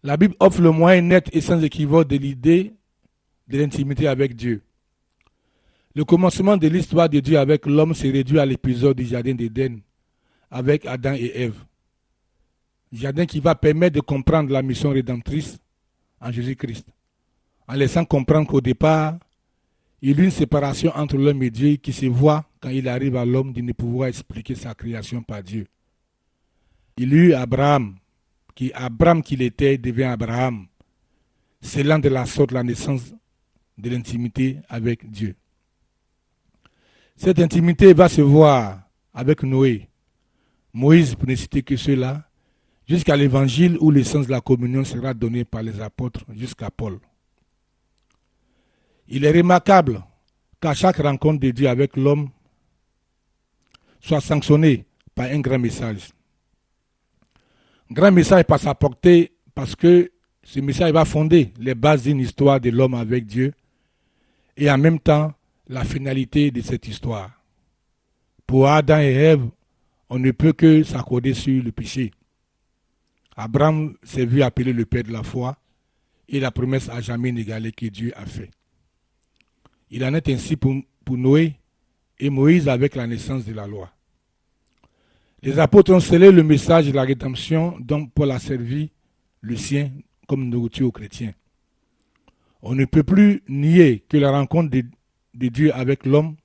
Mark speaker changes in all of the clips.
Speaker 1: La Bible offre le moyen net et sans équivoque de l'idée de l'intimité avec Dieu. Le commencement de l'histoire de Dieu avec l'homme se réduit à l'épisode du jardin d'Éden avec Adam et Ève. Jardin qui va permettre de comprendre la mission rédemptrice en Jésus-Christ, en laissant comprendre qu'au départ, il y a une séparation entre l'homme et Dieu qui se voit quand il arrive à l'homme de ne pouvoir expliquer sa création par Dieu. Il y a eu Abraham, qui Abraham qu'il était devient Abraham, scellant de la sorte la naissance de l'intimité avec Dieu. Cette intimité va se voir avec Noé, Moïse pour ne citer que ceux-là, jusqu'à l'évangile où l'essence de la communion sera donnée par les apôtres jusqu'à Paul. Il est remarquable qu'à chaque rencontre de Dieu avec l'homme soit sanctionnée par un grand message. Grand message par sa portée, parce que ce message va fonder les bases d'une histoire de l'homme avec Dieu et en même temps la finalité de cette histoire. Pour Adam et Ève, on ne peut que s'accorder sur le péché. Abraham s'est vu appeler le père de la foi et la promesse à jamais inégalée que Dieu a faite. Il en est ainsi pour Noé et Moïse avec la naissance de la loi. Les apôtres ont scellé le message de la rédemption dont Paul a servi le sien comme nourriture aux chrétiens. On ne peut plus nier que la rencontre de Dieu avec l'homme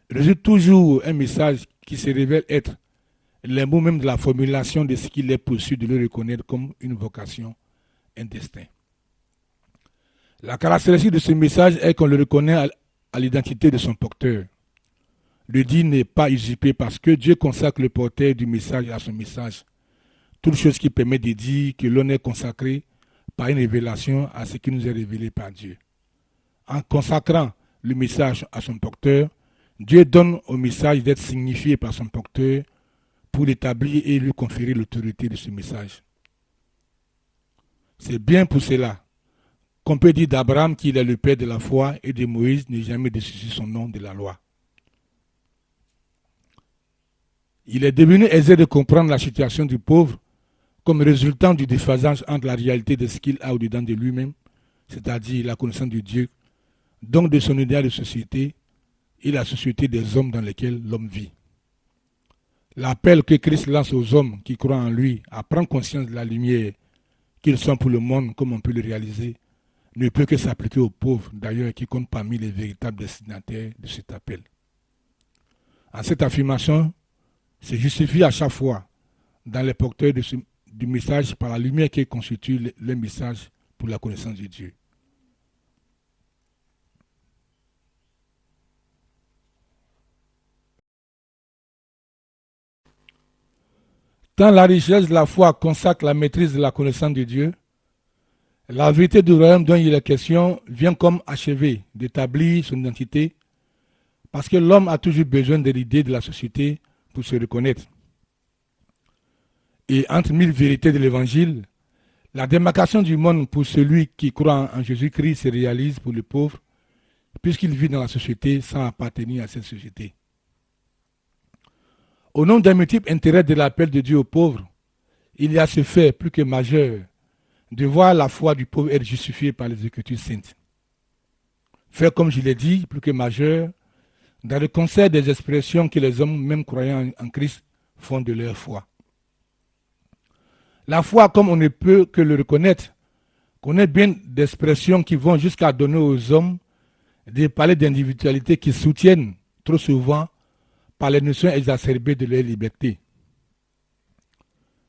Speaker 1: résulte toujours un message qui se révèle être les mots même de la formulation de ce qu'il est possible de le reconnaître comme une vocation, un destin. La caractéristique de ce message est qu'on le reconnaît à l'identité de son porteur. Le dit n'est pas usurpé parce que Dieu consacre le porteur du message à son message. Toute chose qui permet de dire que l'on est consacré par une révélation à ce qui nous est révélé par Dieu. En consacrant le message à son porteur, Dieu donne au message d'être signifié par son porteur pour l'établir et lui conférer l'autorité de ce message. C'est bien pour cela qu'on peut dire d'Abraham qu'il est le père de la foi et de Moïse n'est jamais dessus son nom de la loi. Il est devenu aisé de comprendre la situation du pauvre comme résultant du déphasage entre la réalité de ce qu'il a au-dedans de lui-même, c'est-à-dire la connaissance de Dieu, donc de son idéal de société et la société des hommes dans lesquels l'homme vit. L'appel que Christ lance aux hommes qui croient en lui à prendre conscience de la lumière qu'ils sont pour le monde comme on peut le réaliser ne peut que s'appliquer aux pauvres, d'ailleurs qui comptent parmi les véritables destinataires de cet appel. En cette affirmation, se justifie à chaque fois dans les porteurs du message par la lumière qui constitue le message pour la connaissance de Dieu. Tant la richesse de la foi consacre la maîtrise de la connaissance de Dieu, la vérité du royaume dont il est question vient comme achever d'établir son identité parce que l'homme a toujours besoin de l'idée de la société pour se reconnaître. Et entre mille vérités de l'évangile, la démarcation du monde pour celui qui croit en Jésus-Christ se réalise pour le pauvre puisqu'il vit dans la société sans appartenir à cette société. Au nom d'un multiple intérêt de l'appel de Dieu aux pauvres, il y a ce fait plus que majeur de voir la foi du pauvre être justifiée par les Écritures saintes. Fait, comme je l'ai dit, plus que majeur, dans le concert des expressions que les hommes, même croyants en Christ, font de leur foi. La foi, comme on ne peut que le reconnaître, connaît bien d'expressions qui vont jusqu'à donner aux hommes des palais d'individualité qui soutiennent trop souvent par les notions exacerbées de leur liberté.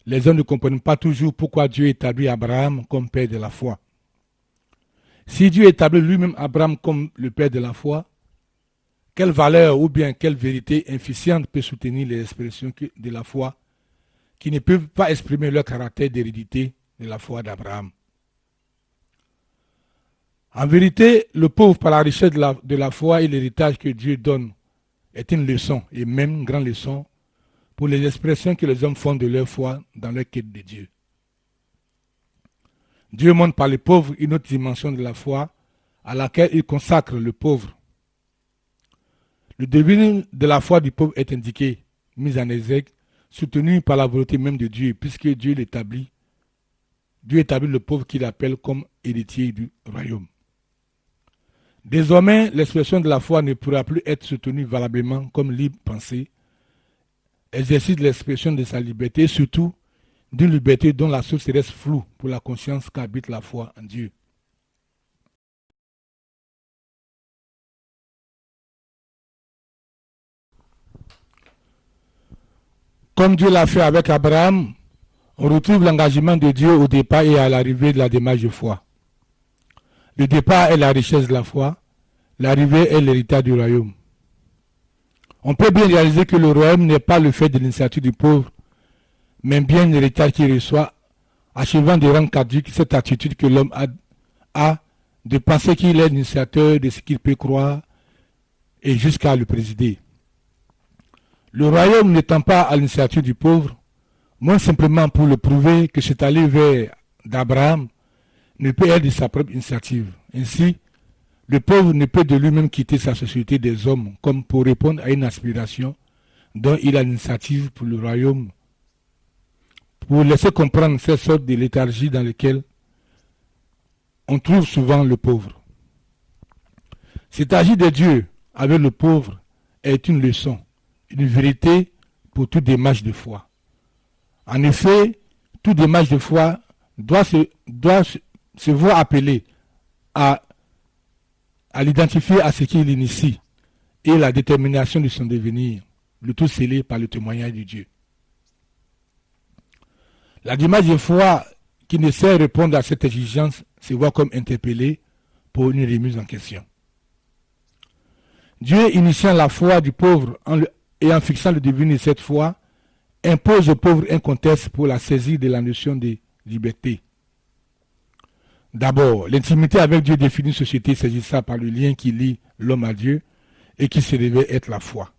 Speaker 1: Les hommes ne comprennent pas toujours pourquoi Dieu établit Abraham comme père de la foi. Si Dieu établit lui-même Abraham comme le père de la foi, quelle valeur ou bien quelle vérité efficiente peut soutenir les expressions de la foi qui ne peuvent pas exprimer leur caractère d'hérédité de la foi d'Abraham? En vérité, le pauvre par la richesse de la foi et l'héritage que Dieu donne est une leçon, et même une grande leçon, pour les expressions que les hommes font de leur foi dans leur quête de Dieu. Dieu montre par les pauvres une autre dimension de la foi à laquelle il consacre le pauvre. Le devenir de la foi du pauvre est indiqué, mis en exergue, soutenu par la volonté même de Dieu, puisque Dieu l'établit Dieu établit le pauvre qu'il appelle comme héritier du royaume. Désormais, l'expression de la foi ne pourra plus être soutenue valablement comme libre pensée, exercice de l'expression de sa liberté, et surtout d'une liberté dont la source reste floue pour la conscience qu'habite la foi en Dieu. Comme Dieu l'a fait avec Abraham, on retrouve l'engagement de Dieu au départ et à l'arrivée de la démarche de foi. Le départ est la richesse de la foi, l'arrivée est l'héritage du royaume. On peut bien réaliser que le royaume n'est pas le fait de l'initiative du pauvre, mais bien l'héritage qu'il reçoit, achevant de rendre caduque cette attitude que l'homme a de penser qu'il est l'initiateur de ce qu'il peut croire et jusqu'à le présider. Le royaume n'étant pas à l'initiative du pauvre, moins simplement pour le prouver que cet aller vers d'Abraham ne peut être de sa propre initiative. Ainsi, le pauvre ne peut de lui-même quitter sa société des hommes comme pour répondre à une aspiration dont il a l'initiative pour le royaume, pour laisser comprendre cette sorte de léthargie dans laquelle on trouve souvent le pauvre. Cet agir de Dieu avec le pauvre est une leçon, une vérité pour toute démarche de foi. En effet, toute démarche de foi doit se voir appelée à l'identifier à ce qu'il initie et la détermination de son devenir, le tout scellé par le témoignage de Dieu. La démarche de foi qui ne sait répondre à cette exigence se voit comme interpellée pour une remise en question. Dieu, initiant la foi du pauvre et en fixant le devenir de cette foi, impose au pauvre un contexte pour la saisie de la notion de liberté. D'abord, l'intimité avec Dieu définit une société saisissant par le lien qui lie l'homme à Dieu et qui se révèle être la foi.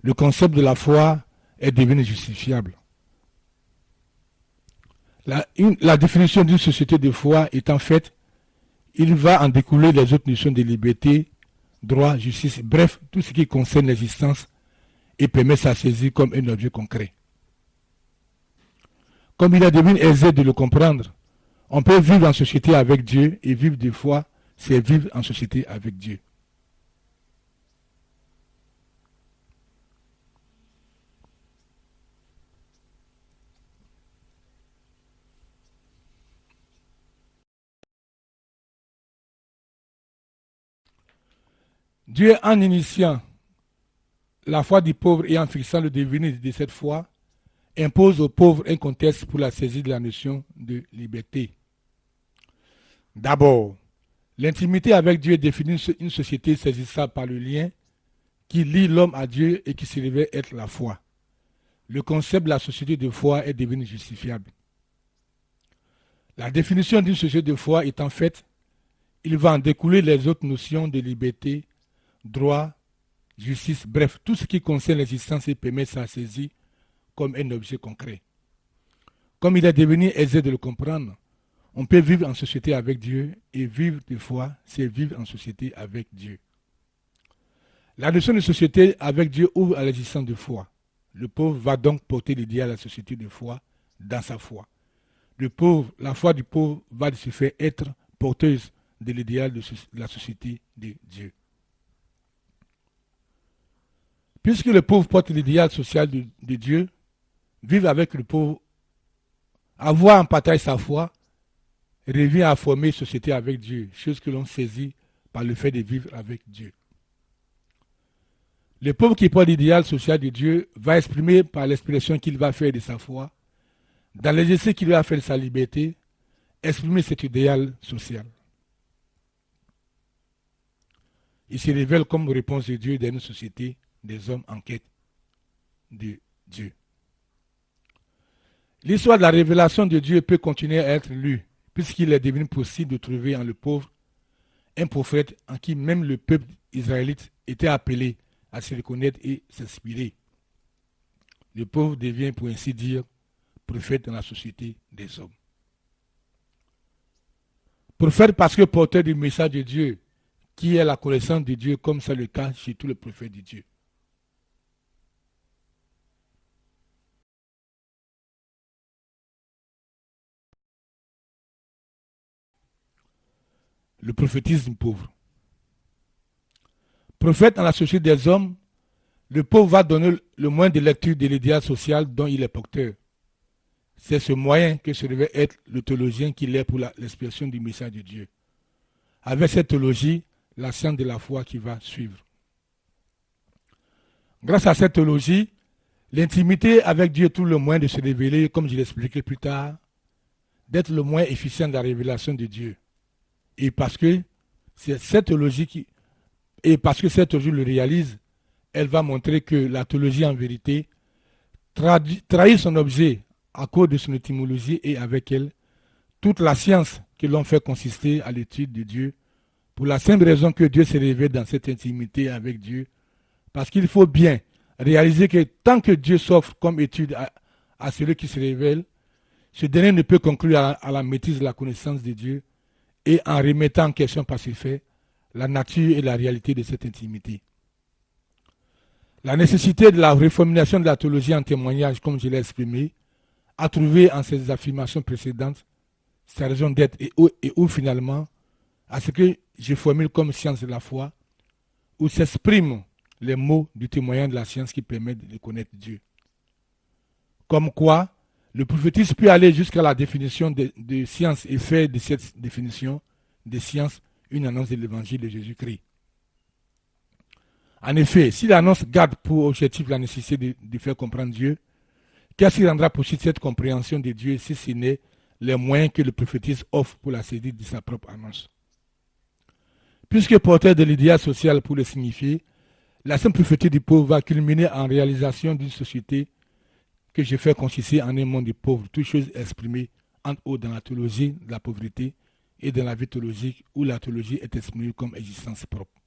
Speaker 1: Le concept de la foi est devenu justifiable. La définition d'une société de foi est en fait, il va en découler les autres notions de liberté, droit, justice, bref, tout ce qui concerne l'existence et permet sa saisie comme un objet concret. Comme il est devenu aisé de le comprendre, on peut vivre en société avec Dieu et vivre de foi, c'est vivre en société avec Dieu. Dieu, en initiant la foi du pauvre et en fixant le devenir de cette foi, impose au pauvre un contexte pour la saisie de la notion de liberté. D'abord, l'intimité avec Dieu définit une société saisissable par le lien qui lie l'homme à Dieu et qui se révèle être la foi. Le concept de la société de foi est devenu justifiable. La définition d'une société de foi est en fait, il va en découler les autres notions de liberté, droit, justice, bref, tout ce qui concerne l'existence et permet sa saisie comme un objet concret. Comme il est devenu aisé de le comprendre, on peut vivre en société avec Dieu et vivre de foi, c'est vivre en société avec Dieu. La notion de société avec Dieu ouvre à l'existence de foi. Le pauvre va donc porter l'idéal à la société de foi dans sa foi. La foi du pauvre va de ce fait être porteuse de l'idéal de la société de Dieu. Puisque le pauvre porte l'idéal social de Dieu, vivre avec le pauvre, avoir en partage sa foi, revient à former une société avec Dieu, chose que l'on saisit par le fait de vivre avec Dieu. Le pauvre qui porte l'idéal social de Dieu va exprimer par l'expression qu'il va faire de sa foi, dans l'exercice qu'il va faire de sa liberté, exprimer cet idéal social. Il se révèle comme réponse de Dieu dans une société des hommes en quête de Dieu. L'histoire de la révélation de Dieu peut continuer à être lue, puisqu'il est devenu possible de trouver en le pauvre un prophète en qui même le peuple israélite était appelé à se reconnaître et s'inspirer. Le pauvre devient, pour ainsi dire, prophète dans la société des hommes. Prophète parce que porteur du message de Dieu, qui est la connaissance de Dieu, comme c'est le cas chez tous les prophètes de Dieu. le prophétisme pauvre. Prophète dans la société des hommes, le pauvre va donner le moyen de lecture de l'idéal social dont il est porteur. C'est ce moyen que se révèle être le théologien qu'il est pour l'expression du message de Dieu. Avec cette théologie, la science de la foi qui va suivre. Grâce à cette théologie, l'intimité avec Dieu trouve le moyen de se révéler, comme je l'expliquerai plus tard, d'être le moyen efficient de la révélation de Dieu. Et parce que c'est cette théologie le réalise, elle va montrer que la théologie en vérité trahit son objet à cause de son étymologie et avec elle toute la science que l'on fait consister à l'étude de Dieu pour la simple raison que Dieu se révèle dans cette intimité avec Dieu. Parce qu'il faut bien réaliser que tant que Dieu s'offre comme étude à celui qui se révèle, ce dernier ne peut conclure à la maîtrise de la connaissance de Dieu et en remettant en question par ses faits la nature et la réalité de cette intimité. La nécessité de la reformulation de la théologie en témoignage, comme je l'ai exprimé, a trouvé en ces affirmations précédentes sa raison d'être et où finalement, à ce que je formule comme science de la foi, où s'expriment les mots du témoignage de la science qui permettent de connaître Dieu. Comme quoi, le prophétisme peut aller jusqu'à la définition de science et faire de cette définition de science une annonce de l'évangile de Jésus-Christ. En effet, si l'annonce garde pour objectif la nécessité de faire comprendre Dieu, qu'est-ce qui rendra possible cette compréhension de Dieu si ce n'est les moyens que le prophétisme offre pour la saisir de sa propre annonce? Puisque porteur de l'idéal social pour le signifier, la simple prophétie du pauvre va culminer en réalisation d'une société que je fais consister en un monde de pauvres, toutes choses exprimées entre autres dans la théologie de la pauvreté et dans la vie théologique où la théologie est exprimée comme existence propre.